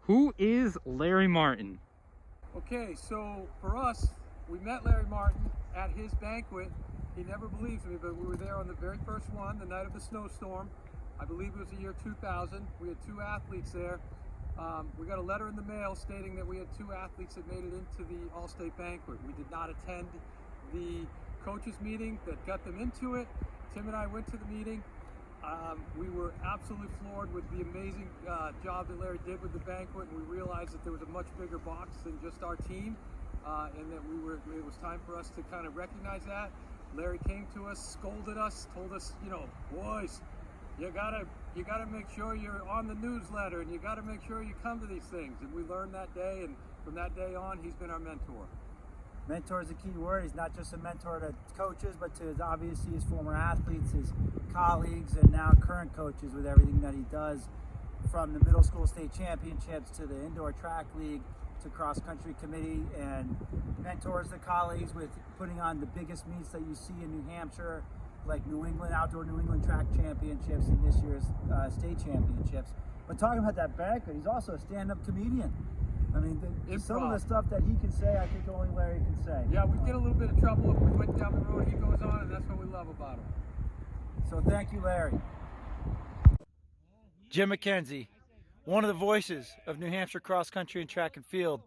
Who is Larry Martin? Okay, so for us, we met Larry Martin at his banquet. He never believes me, but we were there on the very first one, the night of the snowstorm. I believe it was the year 2000. We had two athletes there. We got a letter in the mail stating that we had two athletes that made it into the All-State banquet. We did not attend the coaches meeting that got them into it. Tim and I went to the meeting. We were absolutely floored with the amazing job that Larry did with the banquet, and we realized that there was a much bigger box than just our team, and that it was time for us to kind of recognize that. Larry came to us, scolded us, told us, boys, you gotta make sure you're on the newsletter, and you gotta make sure you come to these things. And we learned that day, and from that day on, he's been our mentor. Mentor is a key word. He's not just a mentor to coaches, but to obviously his former athletes, his colleagues, and now current coaches with everything that he does, from the middle school state championships to the indoor track league to cross-country committee, and mentors the colleagues with putting on the biggest meets that you see in New Hampshire, like New England track championships and this year's state championships. But talking about that banquet, he's also a stand-up comedian. I mean, some of the stuff that he can say, I think only Larry can say. Yeah, we get a little bit of trouble if we went down the road he goes on, and that's what we love about him. So thank you, Larry. Jim McKenzie, one of the voices of New Hampshire cross country and track and field,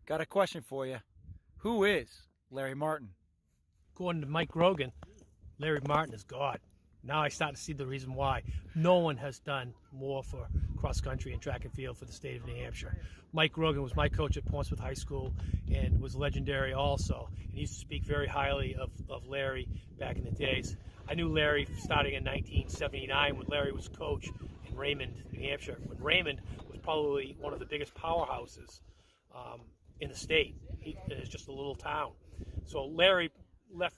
got a question for you. Who is Larry Martin? According to Mike Rogan, Larry Martin is God. Now I start to see the reason why. No one has done more for cross country and track and field for the state of New Hampshire. Mike Rogan was my coach at Portsmouth High School and was legendary also. And he used to speak very highly of Larry back in the days. I knew Larry starting in 1979 when Larry was coach in Raymond, New Hampshire, when Raymond was probably one of the biggest powerhouses in the state. It was just a little town. So Larry left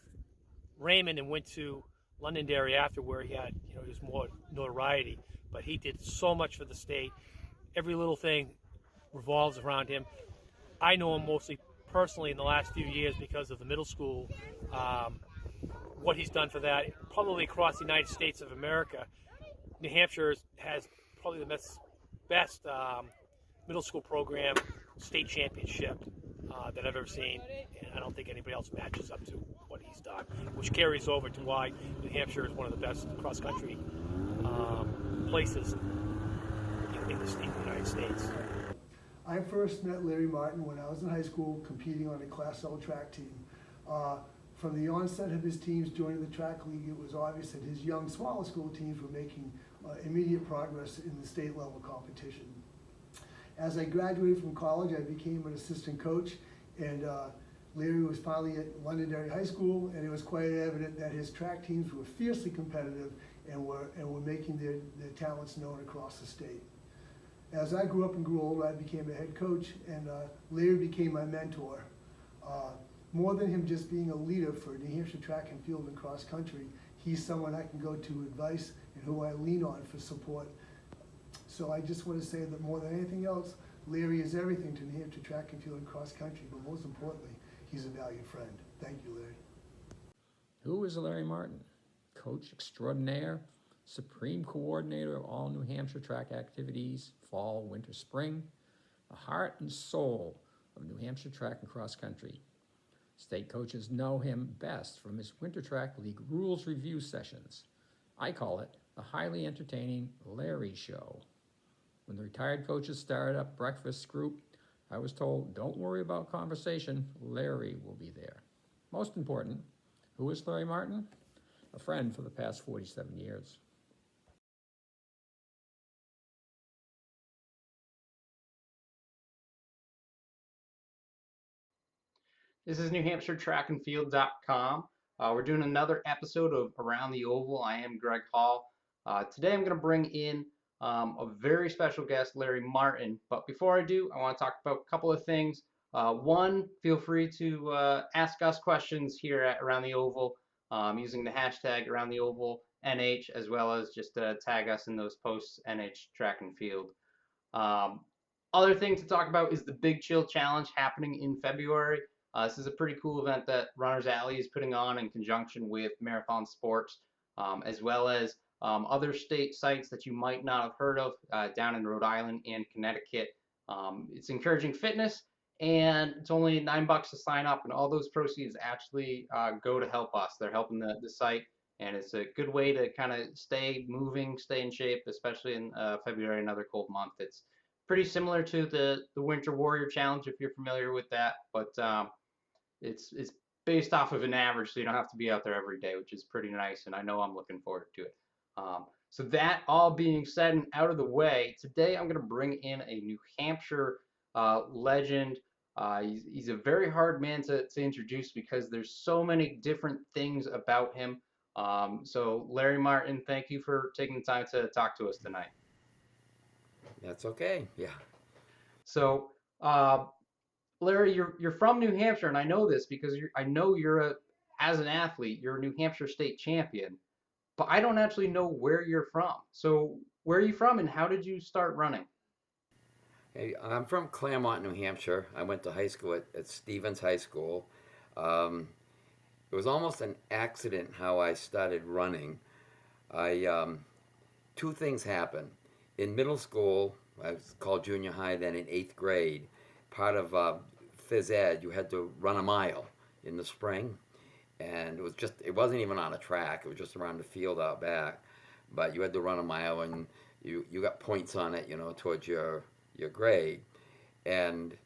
Raymond and went to Londonderry after, where he had, he was more notoriety, but he did so much for the state. Every little thing revolves around him. I know him mostly personally in the last few years because of the middle school, what he's done for that, probably across the United States of America. New Hampshire has probably the best middle school program state championship that I've ever seen, and I don't think anybody else matches up to what he's done, which carries over to why New Hampshire is one of the best cross-country places in the United States. I first met Larry Martin when I was in high school competing on a Class L track team. From the onset of his teams joining the track league, it was obvious that his young, smaller school teams were making immediate progress in the state level competition. As I graduated from college, I became an assistant coach, and Larry was finally at Londonderry High School, and it was quite evident that his track teams were fiercely competitive and were making their talents known across the state. As I grew up and grew older, I became a head coach, and Larry became my mentor. More than him just being a leader for New Hampshire track and field and cross country, he's someone I can go to advice and who I lean on for support. So I just want to say that more than anything else, Larry is everything to New Hampshire track and field and cross country, but most importantly, he's a valued friend. Thank you, Larry. Who is Larry Martin? Coach extraordinaire, supreme coordinator of all New Hampshire track activities, fall, winter, spring, the heart and soul of New Hampshire track and cross country. State coaches know him best from his Winter Track League rules review sessions. I call it the highly entertaining Larry Show. When the retired coaches started up breakfast group, I was told, don't worry about conversation, Larry will be there. Most important, who is Larry Martin? A friend for the past 47 years. This is NewHampshireTrackandField.com. We're doing another episode of Around the Oval. I am Greg Hall. Today I'm going to bring in a very special guest, Larry Martin. But before I do, I want to talk about a couple of things. One, feel free to ask us questions here at Around the Oval using the hashtag Around the Oval NH, as well as just tag us in those posts, NH Track and Field. Other thing to talk about is the Big Chill Challenge happening in February. This is a pretty cool event that Runners Alley is putting on in conjunction with Marathon Sports, as well as other state sites that you might not have heard of down in Rhode Island and Connecticut. It's encouraging fitness, and it's only $9 to sign up, and all those proceeds actually go to help us. They're helping the site, and it's a good way to kind of stay moving, stay in shape, especially in February, another cold month. It's pretty similar to the Winter Warrior Challenge if you're familiar with that, but it's based off of an average, so you don't have to be out there every day, which is pretty nice, and I know I'm looking forward to it. So that all being said and out of the way, today I'm going to bring in a New Hampshire legend. He's a very hard man to introduce because there's so many different things about him. So Larry Martin, thank you for taking the time to talk to us tonight. That's okay. Yeah. So Larry, you're from New Hampshire, and I know this because I know as an athlete, you're a New Hampshire state champion, but I don't actually know where you're from. So where are you from, and how did you start running? Hey, I'm from Claremont, New Hampshire. I went to high school at Stevens High School. It was almost an accident how I started running. I two things happened. In middle school, I was called junior high, then in eighth grade, part of phys ed, you had to run a mile in the spring. And it wasn't even on a track, it was just around the field out back. But you had to run a mile and you got points on it, towards your grade. And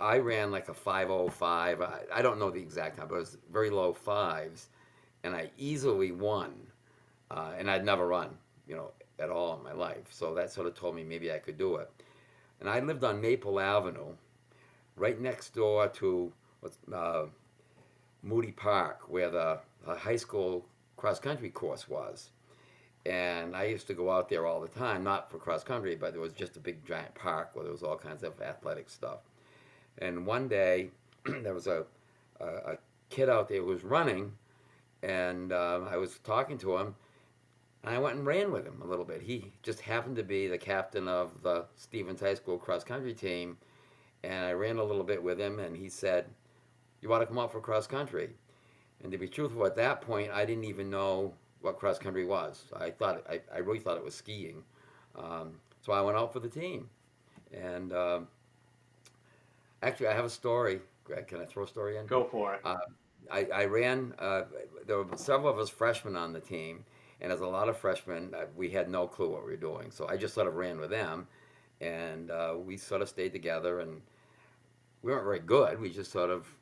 I ran like a 5:05. I don't know the exact time, but it was very low fives. And I easily won. And I'd never run, at all in my life. So that sort of told me maybe I could do it. And I lived on Maple Avenue, right next door to Moody Park, where the high school cross country course was. And I used to go out there all the time, not for cross country, but there was just a big giant park where there was all kinds of athletic stuff. And one day, there was a kid out there who was running, and I was talking to him, and I went and ran with him a little bit. He just happened to be the captain of the Stevens High School cross country team, and I ran a little bit with him, and he said, "You want to come out for cross country?" And to be truthful, at that point, I didn't even know what cross country was. I really thought it was skiing. So I went out for the team. And actually, I have a story. Greg, can I throw a story in? Go for it. I ran, there were several of us freshmen on the team, and as a lot of freshmen, we had no clue what we were doing. So I just sort of ran with them, and we sort of stayed together, and we weren't very good. We just sort of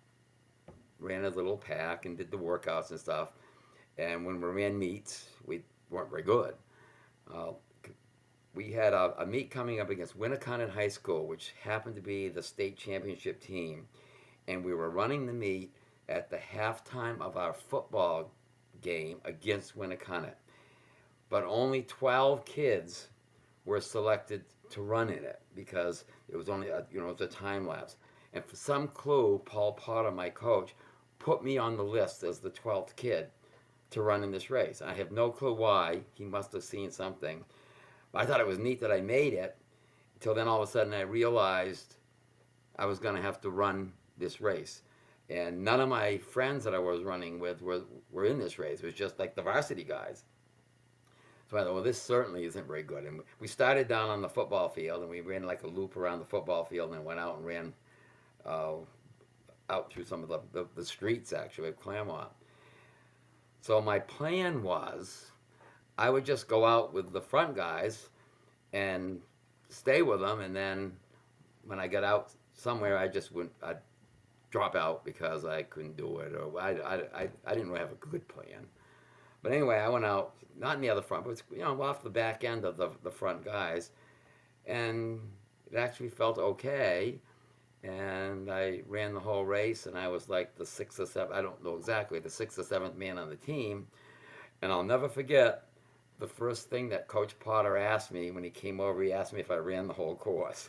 ran a little pack and did the workouts and stuff. And when we ran meets, we weren't very good. We had a meet coming up against Winnicott High School, which happened to be the state championship team. And we were running the meet at the halftime of our football game against Winnicott. But only 12 kids were selected to run in it because it was only it was a time lapse. And for some clue, Paul Potter, my coach, put me on the list as the 12th kid to run in this race. I have no clue why. He must have seen something. But I thought it was neat that I made it, until then all of a sudden I realized I was going to have to run this race. And none of my friends that I was running with were in this race. It was just like the varsity guys. So I thought, well, this certainly isn't very good. And we started down on the football field, and we ran like a loop around the football field, and then went out and ran out through some of the streets, actually, of Claremont. So my plan was I would just go out with the front guys and stay with them, and then when I got out somewhere, I'd drop out because I couldn't do it, or I didn't really have a good plan. But anyway, I went out, not near the front, but off the back end of the front guys, and it actually felt okay. And I ran the whole race, and I was like the sixth or seventh, I don't know exactly, the sixth or seventh man on the team. And I'll never forget the first thing that Coach Potter asked me when he came over. He asked me if I ran the whole course.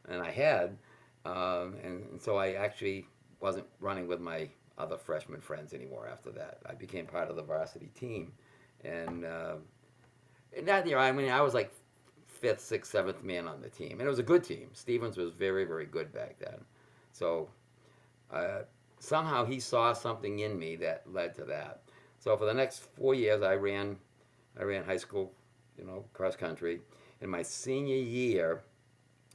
And I had. And so I actually wasn't running with my other freshman friends anymore after that. I became part of the varsity team. And that year, I was like fifth, sixth, seventh man on the team. And it was a good team. Stevens was very, very good back then. So somehow he saw something in me that led to that. So for the next 4 years, I ran high school, cross country. In my senior year,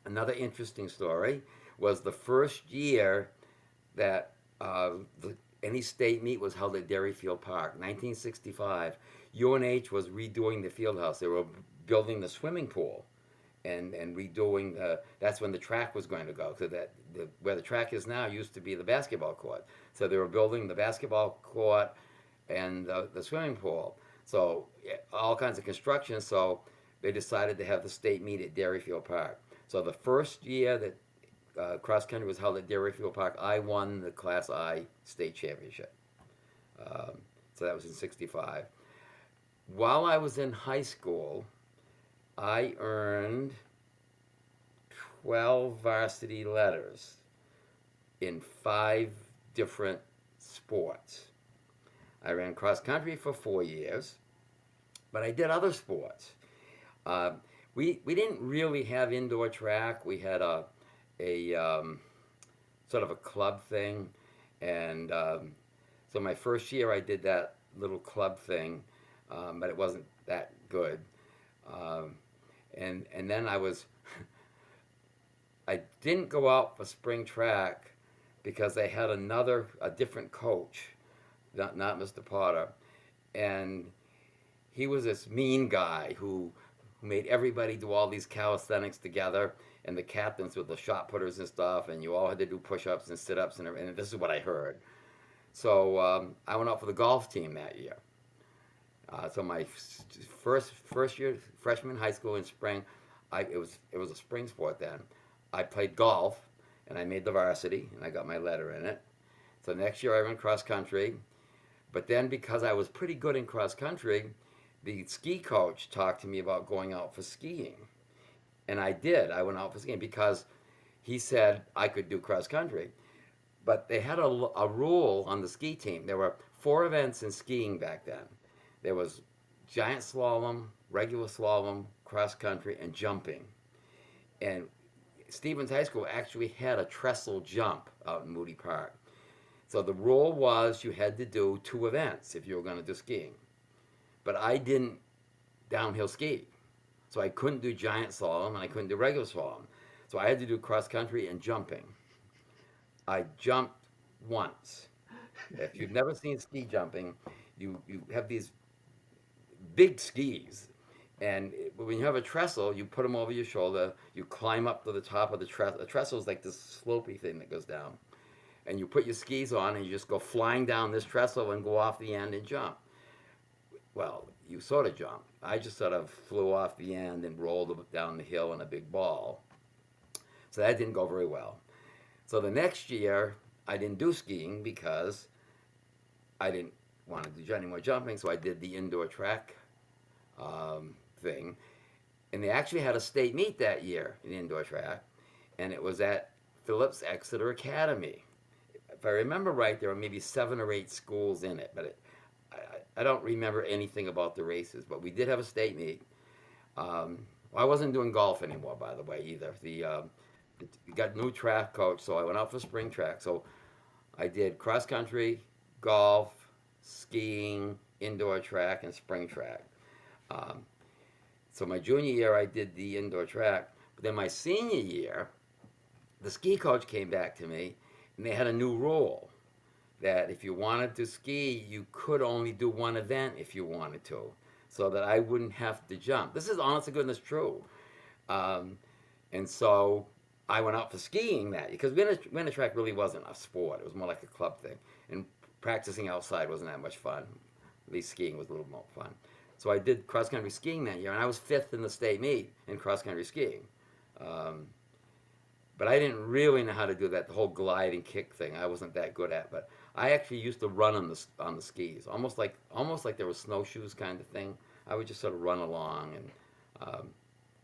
Another interesting story was the first year that any state meet was held at Derryfield Park, 1965. UNH was redoing the field house. They were building the swimming pool and redoing that's when the track was going to go. So where the track is now used to be the basketball court. So they were building the basketball court and the swimming pool. So all kinds of construction. So they decided to have the state meet at Derryfield Park. So the first year that cross country was held at Derryfield Park, I won the Class I state championship. So that was in '65. While I was in high school, I earned 12 varsity letters in 5 different sports. I ran cross country for 4 years, but I did other sports. We didn't really have indoor track. We had a sort of a club thing, and so my first year I did that little club thing, but it wasn't that good. And then I didn't go out for spring track because they had a different coach, not Mr. Potter, and he was this mean guy who made everybody do all these calisthenics together, and the captains were the shot putters and stuff, and you all had to do push-ups and sit-ups, and this is what I heard. So I went out for the golf team that year. So my first year, freshman high school in spring, it was a spring sport then. I played golf, and I made the varsity, and I got my letter in it. So next year I ran cross country, but then because I was pretty good in cross country, the ski coach talked to me about going out for skiing, and I did. I went out for skiing because he said I could do cross country, but they had a rule on the ski team. There were 4 events in skiing back then. There was giant slalom, regular slalom, cross country, and jumping. And Stevens High School actually had a trestle jump out in Moody Park. So the rule was you had to do 2 events if you were going to do skiing. But I didn't downhill ski. So I couldn't do giant slalom and I couldn't do regular slalom. So I had to do cross country and jumping. I jumped once. If you've never seen ski jumping, you have these big skis, and when you have a trestle, you put them over your shoulder, you climb up to the top of the trestle. The trestle is like this slopey thing that goes down, and you put your skis on and you just go flying down this trestle and go off the end and jump. Well, you sort of jump. I just sort of flew off the end and rolled down the hill in a big ball. So that didn't go very well. So the next year, I didn't do skiing because I didn't want to do any more jumping, so I did the indoor track thing. And they actually had a state meet that year in indoor track, and it was at Phillips Exeter Academy. If I remember right, there were maybe 7 or 8 schools in it, but I don't remember anything about the races, but we did have a state meet. I wasn't doing golf anymore, by the way, either. We got a new track coach, so I went out for spring track. So I did cross country, golf, skiing, indoor track, and spring track. So my junior year, I did the indoor track. But then my senior year, the ski coach came back to me, and they had a new rule that if you wanted to ski, you could only do 1 event if you wanted to, so that I wouldn't have to jump. This is honest to goodness true. And so I went out for skiing that year, because winter track really wasn't a sport. It was more like a club thing. And practicing outside wasn't that much fun. At least skiing was a little more fun. So I did cross-country skiing that year, and I was 5th in the state meet in cross-country skiing. But I didn't really know how to do that, the whole glide and kick thing. I wasn't that good at. But I actually used to run on the skis, almost like there were snowshoes kind of thing. I would just sort of run along,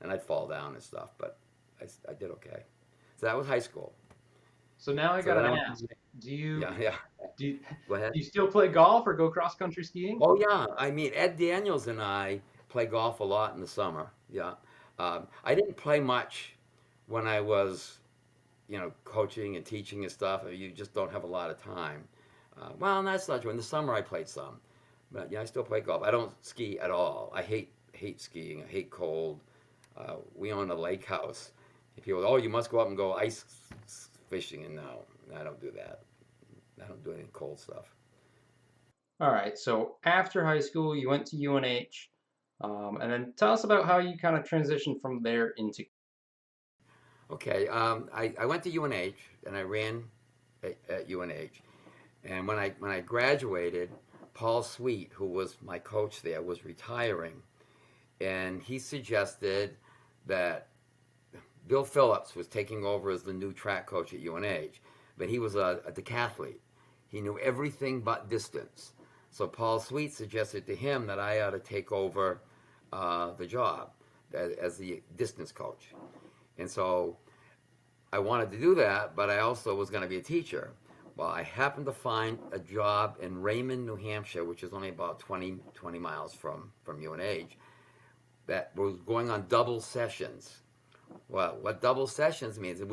and I'd fall down and stuff. But I did okay. So that was high school. So now I gotta ask, do you Go ahead. do you still play golf or go cross country skiing? Oh yeah, I mean Ed Daniels and I play golf a lot in the summer. Yeah, I didn't play much when I was, coaching and teaching and stuff. You just don't have a lot of time. Well, that's not true. In the summer I played some, but yeah, I still play golf. I don't ski at all. I hate skiing. I hate cold. We own a lake house, People, oh, you must go up and go ice fishing, and no, I don't do that. I don't do any cold stuff. All right, so after high school, you went to UNH, and then tell us about how you kind of transitioned from there into. Okay, I went to UNH and I ran at UNH, and when I graduated, Paul Sweet, who was my coach there, was retiring, and he suggested that Bill Phillips was taking over as the new track coach at UNH, but he was a decathlete. He knew everything but distance. So Paul Sweet suggested to him that I ought to take over the job as the distance coach. And so I wanted to do that, but I also was going to be a teacher. Well, I happened to find a job in Raymond, New Hampshire, which is only about 20 miles from UNH, that was going on double sessions. Well, what double sessions means is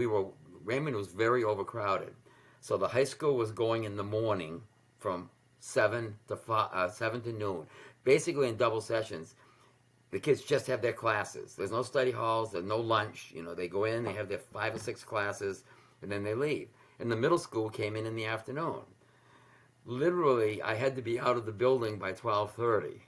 Raymond was very overcrowded. So the high school was going in the morning from 7 to noon. Basically in double sessions, the kids just have their classes. There's no study halls, there's no lunch. They go in, they have their 5 or 6 classes, and then they leave. And the middle school came in the afternoon. Literally, I had to be out of the building by 12:30.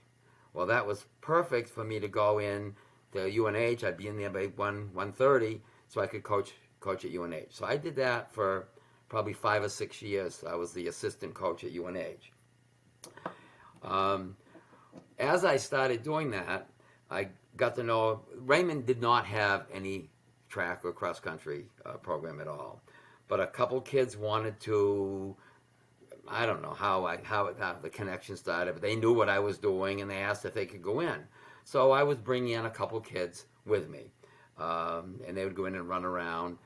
Well, that was perfect for me to go in to UNH. I'd be in there by 1:30, so I could coach at UNH. So I did that for probably 5 or 6 years. I was the assistant coach at UNH. As I started doing that, I got to know Raymond did not have any track or cross country program at all, but a couple kids wanted to. I don't know how the connection started, but they knew what I was doing and they asked if they could go in. So I was bringing in a couple kids with me, and they would go in and run around.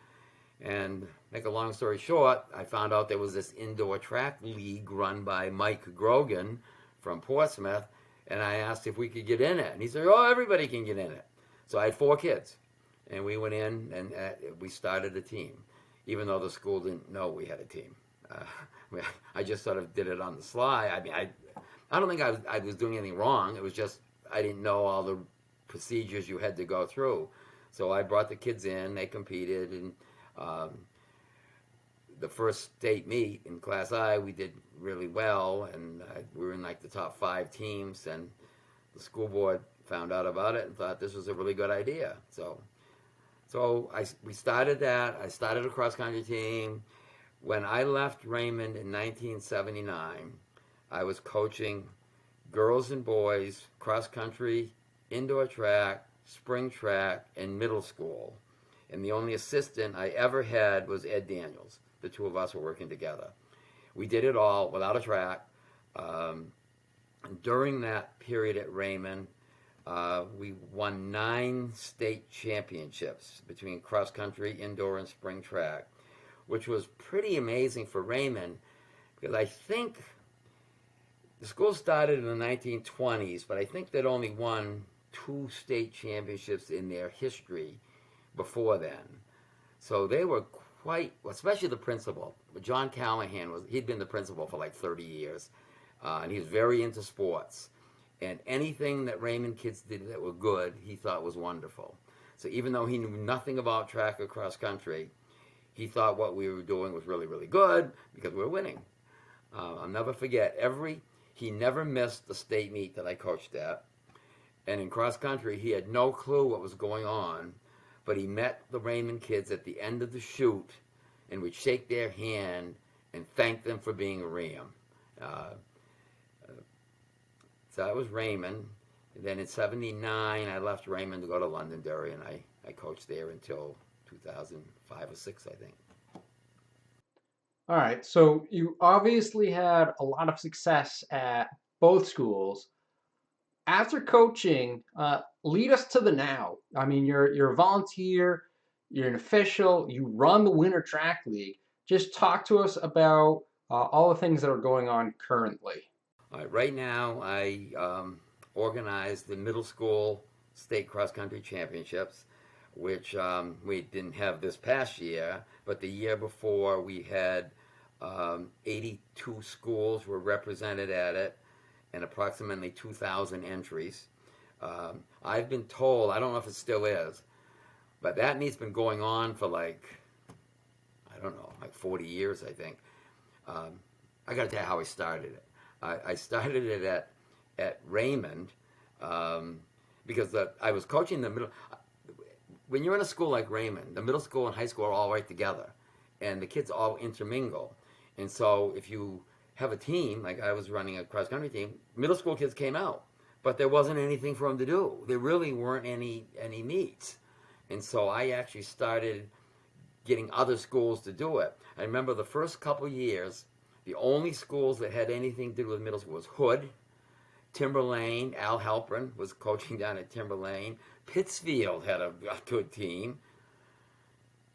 And make a long story short, I found out there was this indoor track league run by Mike Grogan from Portsmouth, and I asked if we could get in it. And he said, oh, everybody can get in it. So I had 4 kids, and we went in and we started a team, even though the school didn't know we had a team. I just sort of did it on the sly. I mean, I don't think I was doing anything wrong. It was just I didn't know all the procedures you had to go through. So I brought the kids in, they competed, and the first state meet in Class I, we did really well, and we were in like the top 5 teams, and the school board found out about it and thought this was a really good idea. So we started that. I started a cross-country team. When I left Raymond in 1979, I was coaching girls and boys, cross-country, indoor track, spring track, and middle school. And the only assistant I ever had was Ed Daniels. The 2 of us were working together. We did it all without a track. During that period at Raymond, we won 9 state championships between cross-country, indoor, and spring track, which was pretty amazing for Raymond because I think the school started in the 1920s, but I think they'd only won 2 state championships in their history before then. So they were quite, especially the principal. John Callahan, he'd been the principal for like 30 years, and he was very into sports. And anything that Raymond kids did that were good, he thought was wonderful. So even though he knew nothing about track or cross country, he thought what we were doing was really, really good because we were winning. I'll never forget, he never missed the state meet that I coached at. And in cross country, he had no clue what was going on, but he met the Raymond kids at the end of the shoot and would shake their hand and thank them for being a Ram. So that was Raymond. And then in 79, I left Raymond to go to Londonderry, and I coached there until 2005 or 6, I think. All right, so you obviously had a lot of success at both schools. After coaching, lead us to the now. I mean, you're a volunteer, you're an official, you run the Winter Track League. Just talk to us about all the things that are going on currently. All right now, I organized the middle school state cross-country championships, which we didn't have this past year, but the year before we had 82 schools were represented at it and approximately 2,000 entries. I've been told, I don't know if it still is, But that meet's been going on for like, I don't know, like 40 years, I think. I got to tell you how I started it. I started it at Raymond because I was coaching the middle. When you're in a school like Raymond, the middle school and high school are all right together, and the kids all intermingle. And so if you have a team, like I was running a cross-country team, middle school kids came out, but there wasn't anything for them to do. There really weren't any meets. And so I actually started getting other schools to do it. I remember the first couple years, the only schools that had anything to do with middle school was Hood, Timberlane. Al Halpern was coaching down at Timberlane. Pittsfield had a good team.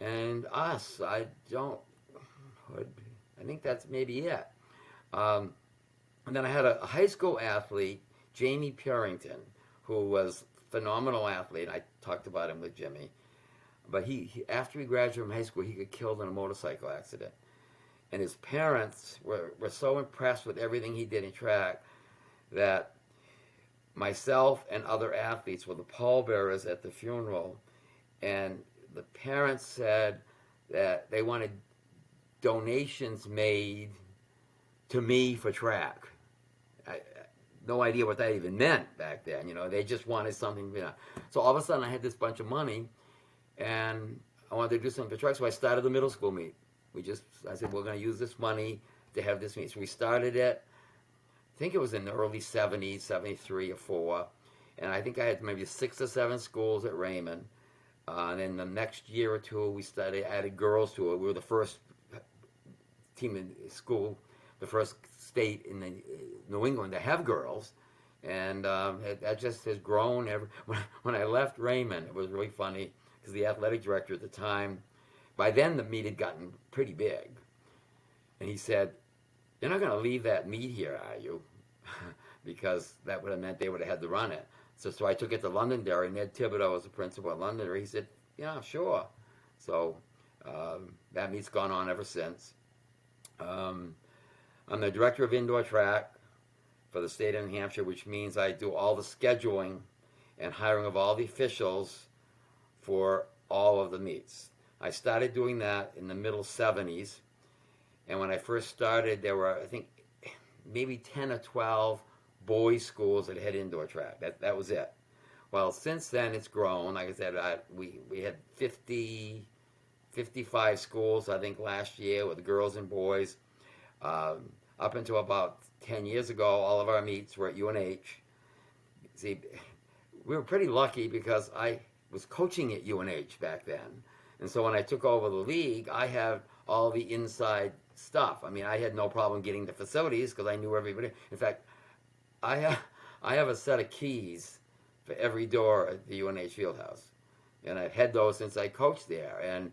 And us, I think that's maybe it. And then I had a high school athlete, Jamie Purington, who was a phenomenal athlete. I talked about him with Jimmy. But he after he graduated from high school, he got killed in a motorcycle accident. And his parents were so impressed with everything he did in track that myself and other athletes were the pallbearers at the funeral. And the parents said that they wanted donations made to me for track. No idea what that even meant back then. They just wanted something. So all of a sudden I had this bunch of money, and I wanted to do something for track. So I started the middle school meet. I said, we're going to use this money to have this meet. So we started it, I think it was in the early 70s, 73 or 4. And I think I had maybe 6 or 7 schools at Raymond. And then the next year or two, we added girls to it. We were the first team in school, the first state in New England to have girls. And that just has grown. When I left Raymond, it was really funny because the athletic director at the time, by then the meet had gotten pretty big. And he said, "You're not going to leave that meet here, are you?" Because that would have meant they would have had to run it. So I took it to Londonderry. Ned Thibodeau was the principal at Londonderry. He said, "Yeah, sure." So that meet's gone on ever since. I'm the director of indoor track for the state of New Hampshire, which means I do all the scheduling and hiring of all the officials for all of the meets. I started doing that in the middle 70s. And when I first started, there were, I think, maybe 10 or 12 boys' schools that had indoor track. That was it. Well, since then, it's grown. Like I said, we had 55 schools, I think, last year with girls and boys. Up until about 10 years ago, all of our meets were at UNH. See, we were pretty lucky because I was coaching at UNH back then. And so when I took over the league, I had all the inside stuff. I mean, I had no problem getting the facilities because I knew everybody. In fact, I have a set of keys for every door at the UNH Fieldhouse. And I've had those since I coached there. And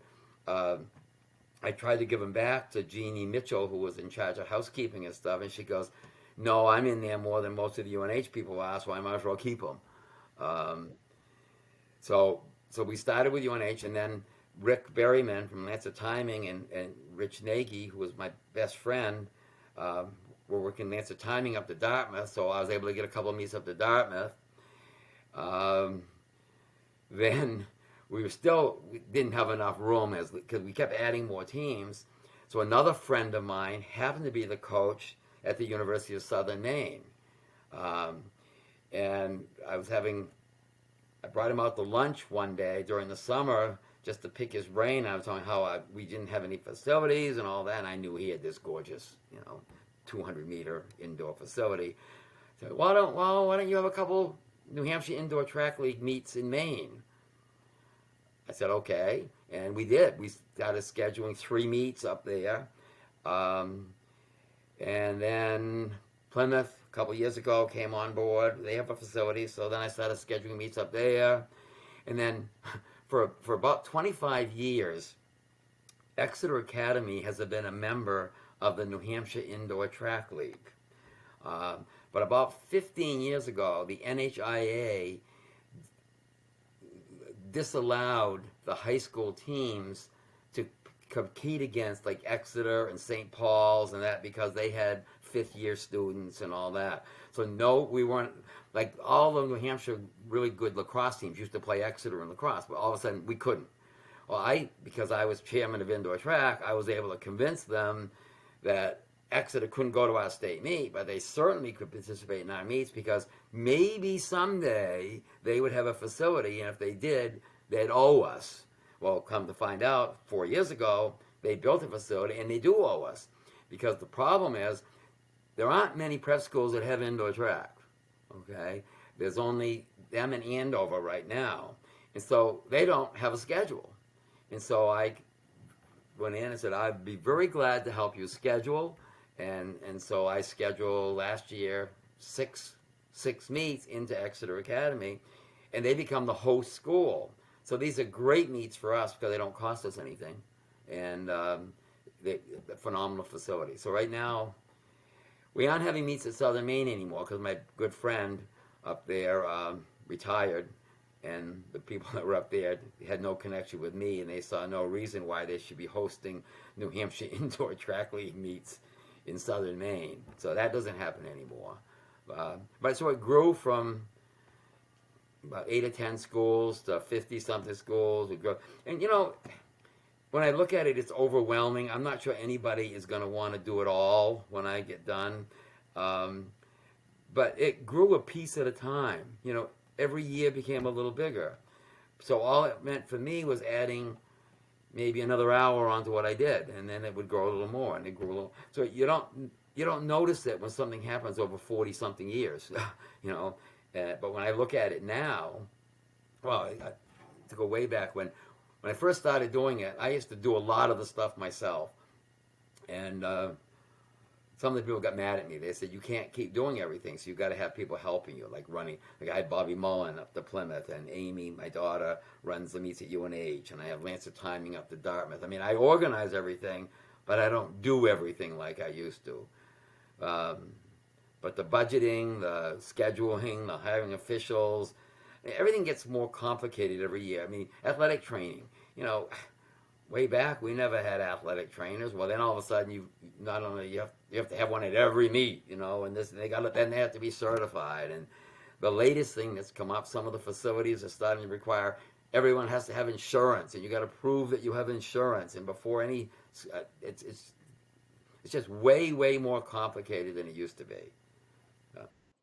I tried to give them back to Jeannie Mitchell, who was in charge of housekeeping and stuff. And she goes, "No, I'm in there more than most of the UNH people are, so I might as well keep them." So we started with UNH, and then Rick Berryman from Lancet Timing and Rich Nagy, who was my best friend, were working Lancet Timing up to Dartmouth, so I was able to get a couple of meets up to Dartmouth. Then we didn't have enough room because we kept adding more teams. So another friend of mine happened to be the coach at the University of Southern Maine. And I brought him out to lunch one day during the summer just to pick his brain. I was telling him how we didn't have any facilities and all that, and I knew he had this gorgeous, 200-meter indoor facility. So why don't you have a couple New Hampshire Indoor Track League meets in Maine? I said, okay, and we did. We started scheduling 3 meets up there. And then Plymouth, a couple years ago, came on board. They have a facility, so then I started scheduling meets up there. And then for about 25 years, Exeter Academy has been a member of the New Hampshire Indoor Track League. But about 15 years ago, the NHIA disallowed the high school teams to compete against like Exeter and St. Paul's and that because they had 5th-year students and all that. So no, we weren't, like all the New Hampshire really good lacrosse teams used to play Exeter in lacrosse, but all of a sudden we couldn't. Well, because I was chairman of indoor track, I was able to convince them that Exeter couldn't go to our state meet, but they certainly could participate in our meets because maybe someday they would have a facility, and if they did, they'd owe us. Well, come to find out, 4 years ago, they built a facility, and they do owe us. Because the problem is, there aren't many prep schools that have indoor track, okay? There's only them in Andover right now. And so they don't have a schedule. And so I went in and said, I'd be very glad to help you schedule. And so I scheduled last year six meets into Exeter Academy, and they become the host school. So these are great meets for us because they don't cost us anything, and they're a phenomenal facility. So right now, we aren't having meets at Southern Maine anymore because my good friend up there retired, and the people that were up there had no connection with me, and they saw no reason why they should be hosting New Hampshire Indoor Track League meets in Southern Maine. So that doesn't happen anymore. But so it grew from about 8 or 10 schools to 50-something schools. And you know, when I look at it, it's overwhelming. I'm not sure anybody is going to want to do it all when I get done. But it grew a piece at a time. You know, every year became a little bigger. So all it meant for me was adding maybe another hour onto what I did, and then it would grow a little more, and it grew a little. So you don't notice it when something happens over 40-something years, you know. But when I look at it now, well, to go way back when I first started doing it, I used to do a lot of the stuff myself, and some of the people got mad at me. They said, you can't keep doing everything, so you've got to have people helping you, like running. Like I had Bobby Mullen up to Plymouth, and Amy, my daughter, runs the meets at UNH, and I have Lancer Timing up to Dartmouth. I mean, I organize everything, but I don't do everything like I used to. But the budgeting, the scheduling, the hiring officials, everything gets more complicated every year. I mean, athletic training, you know, way back we never had athletic trainers. Well, then all of a sudden you have to have one at every meet, you know, and then they have to be certified. And the latest thing that's come up, some of the facilities are starting to require everyone has to have insurance, and you got to prove that you have insurance. And before any, it's just way more complicated than it used to be.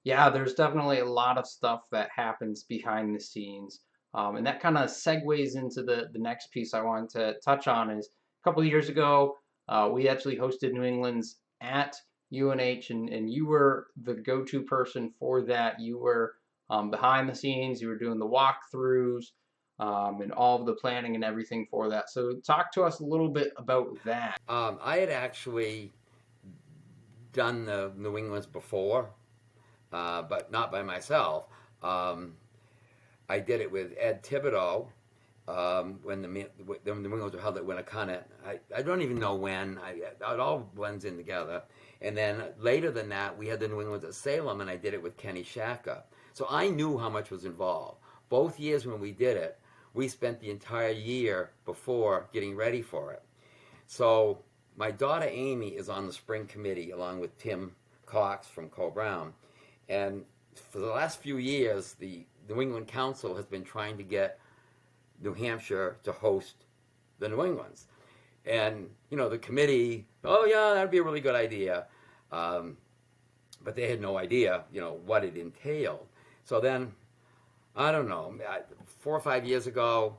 Yeah, there's definitely a lot of stuff that happens behind the scenes. And that kind of segues into the next piece I wanted to touch on is a couple of years ago, we actually hosted New England's at UNH, and you were the go-to person for that. You were behind the scenes, you were doing the walkthroughs, and all of the planning and everything for that. So talk to us a little bit about that. I had actually done the New England's before, but not by myself. I did it with Ed Thibodeau when the New England's were held at Winnicott. I don't even know when. It all blends in together. And then later than that, we had the New England's at Salem, and I did it with Kenny Shaka. So I knew how much was involved. Both years when we did it, we spent the entire year before getting ready for it. So my daughter Amy is on the spring committee along with Tim Cox from Co-Brown. And for the last few years, the New England Council has been trying to get New Hampshire to host the New Englands. And, you know, the committee, oh yeah, that'd be a really good idea. But they had no idea, you know, what it entailed. So then, I don't know, 4 or 5 years ago,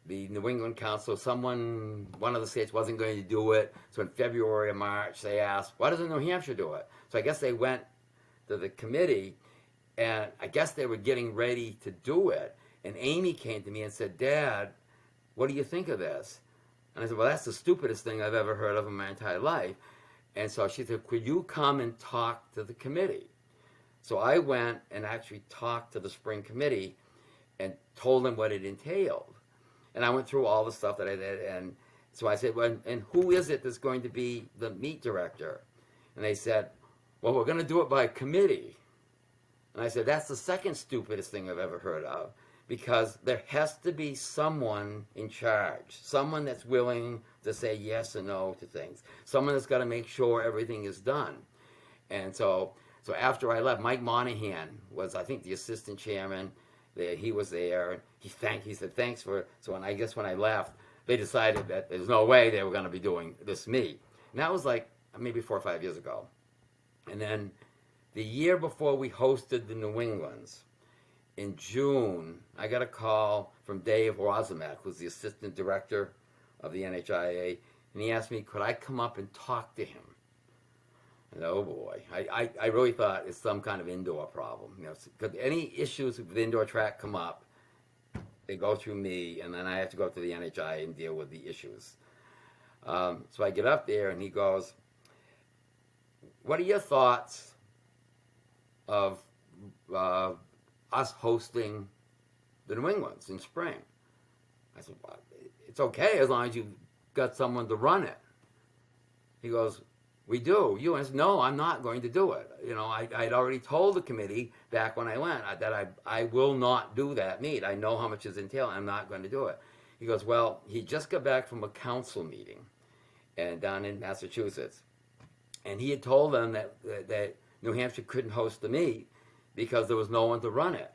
the New England Council, one of the states wasn't going to do it. So in February or March, they asked, why doesn't New Hampshire do it? So I guess they went to the committee, and I guess they were getting ready to do it. And Amy came to me and said, Dad, what do you think of this? And I said, well, that's the stupidest thing I've ever heard of in my entire life. And so she said, could you come and talk to the committee? So I went and actually talked to the spring committee and told them what it entailed. And I went through all the stuff that I did. And so I said, well, and who is it that's going to be the meet director? And they said, well, we're going to do it by committee. And I said, that's the second stupidest thing I've ever heard of. because there has to be someone in charge, someone that's willing to say yes or no to things, someone that's got to make sure everything is done. And so after I left, Mike Monahan was, I think, the assistant chairman. He was there. He said thanks for. So when I left, they decided that there's no way they were going to be doing this meet. And that was like maybe 4 or 5 years ago. And then the year before we hosted the New Englands, in June, I got a call from Dave Rosamek, who's the assistant director of the NHIA, and he asked me, could I come up and talk to him? And oh boy, I really thought it's some kind of indoor problem. You know, because any issues with indoor track come up, they go through me, and then I have to go to the NHIA and deal with the issues. So I get up there, and he goes, what are your thoughts of us hosting the New Englands in spring? I said, well, it's okay as long as you've got someone to run it. He goes, we do. You? And I said, no, I'm not going to do it. You know, I'd already told the committee back when I went that I will not do that meet. I know how much is entailed. I'm not going to do it. He goes, well, he just got back from a council meeting and down in Massachusetts, and he had told them that New Hampshire couldn't host the meet because there was no one to run it.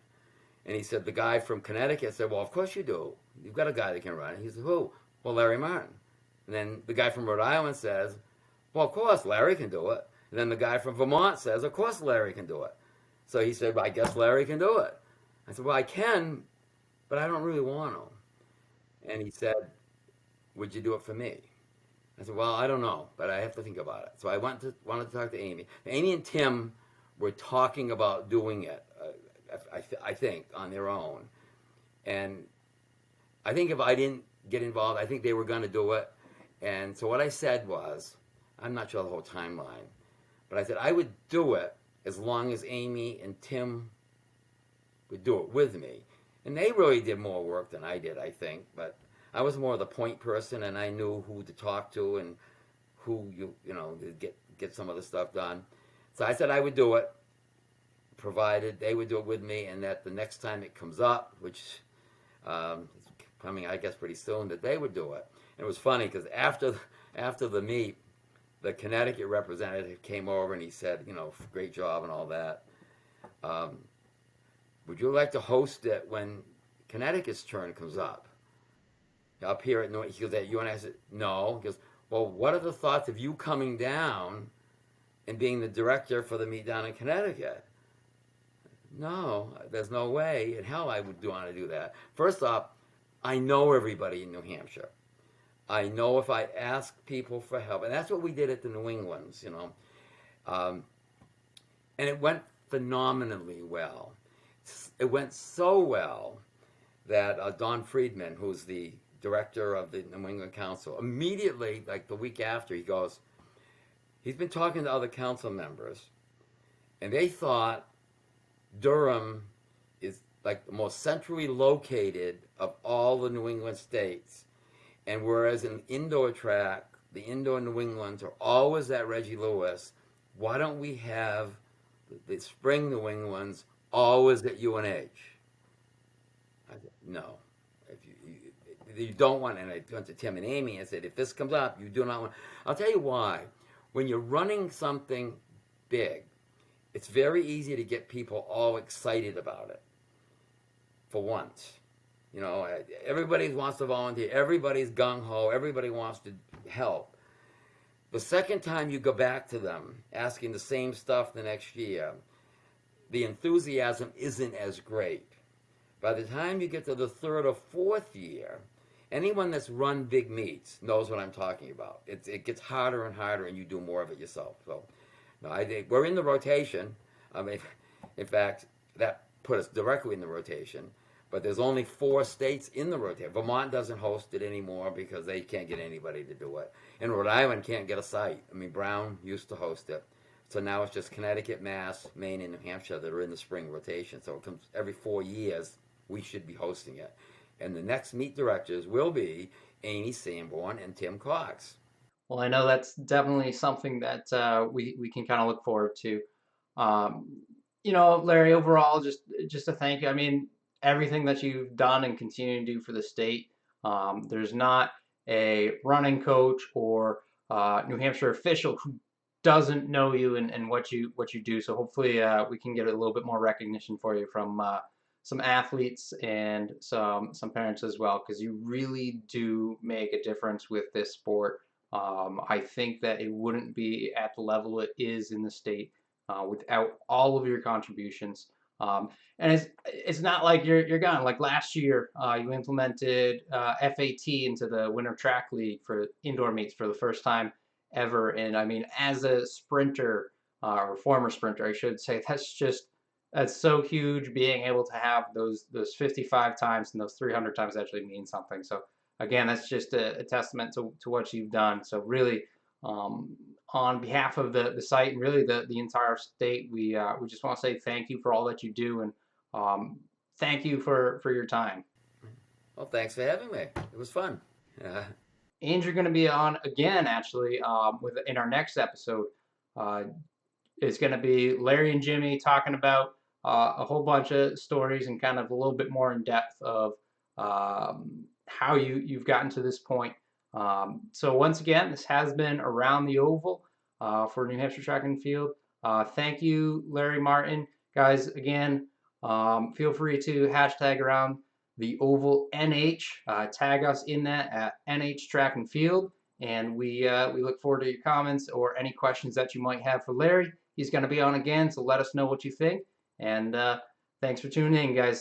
And he said, the guy from Connecticut said, well, of course you do. You've got a guy that can run it. He said, who? Well, Larry Martin. And then the guy from Rhode Island says, well, of course, Larry can do it. And then the guy from Vermont says, of course, Larry can do it. So he said, well, I guess Larry can do it. I said, well, I can, but I don't really want to. And he said, would you do it for me? I said, well, I don't know, but I have to think about it. So I wanted to talk to Amy. Amy and Tim were talking about doing it, I think, on their own. And I think if I didn't get involved, I think they were going to do it. And so what I said was, I'm not sure the whole timeline, but I said I would do it as long as Amy and Tim would do it with me. And they really did more work than I did, I think. But I was more the point person, and I knew who to talk to and who you know get some of the stuff done. So I said I would do it, provided they would do it with me, and that the next time it comes up, which is coming, I guess, pretty soon, that they would do it. And it was funny because after the meet, the Connecticut representative came over and he said, you know, great job and all that. Would you like to host it when Connecticut's turn comes up? Up here at North, he goes, at you, and I said, no. He goes, well, what are the thoughts of you coming down and being the director for the meet down in Connecticut? No, there's no way in hell I would want to do that. First off, I know everybody in New Hampshire. I know if I ask people for help, and that's what we did at the New Englands, you know. And it went phenomenally well. It went so well that Don Friedman, who's the director of the New England Council, immediately, like the week after, he goes, he's been talking to other council members, and they thought Durham is like the most centrally located of all the New England states. And whereas in indoor track, the indoor New Englands are always at Reggie Lewis, why don't we have the spring New Englands always at UNH? I said, no. If you don't want, and I went to Tim and Amy and said, if this comes up, you do not want. I'll tell you why. When you're running something big, it's very easy to get people all excited about it for once. You know, everybody wants to volunteer. Everybody's gung-ho. Everybody wants to help. The second time you go back to them asking the same stuff the next year, the enthusiasm isn't as great. By the time you get to the third or fourth year, anyone that's run big meets knows what I'm talking about. It gets harder and harder, and you do more of it yourself. So, no, I think we're in the rotation. I mean, in fact, that put us directly in the rotation. But there's only 4 states in the rotation. Vermont doesn't host it anymore because they can't get anybody to do it. And Rhode Island can't get a site. I mean, Brown used to host it. So now it's just Connecticut, Mass, Maine, and New Hampshire that are in the spring rotation. So it comes every 4 years, we should be hosting it. And the next meet directors will be Amy Sanborn and Tim Cox. Well, I know that's definitely something that we can kind of look forward to. You know, Larry, overall, just to thank you. I mean, everything that you've done and continue to do for the state. There's not a running coach or New Hampshire official who doesn't know you and what you do. So hopefully we can get a little bit more recognition for you from some athletes and some parents as well, because you really do make a difference with this sport. I think that it wouldn't be at the level it is in the state without all of your contributions. And it's not like you're gone. Like last year, you implemented FAT into the Winter Track League for indoor meets for the first time ever. And I mean, as a sprinter or former sprinter, I should say, that's so huge. Being able to have those 55 times and those 300 times actually means something. So again, that's just a testament to what you've done. So really, on behalf of the site and really the entire state, we just want to say thank you for all that you do, and thank you for your time. Well, thanks for having me. It was fun. And you're going to be on again, actually, in our next episode. It's going to be Larry and Jimmy talking about a whole bunch of stories and kind of a little bit more in depth of how you've gotten to this point. So once again, this has been Around the Oval for New Hampshire Track and Field. Thank you, Larry Martin. Guys, again, feel free to hashtag Around the Oval NH. Tag us in that at NH Track and Field. And we look forward to your comments or any questions that you might have for Larry. He's going to be on again, so let us know what you think. And thanks for tuning in, guys.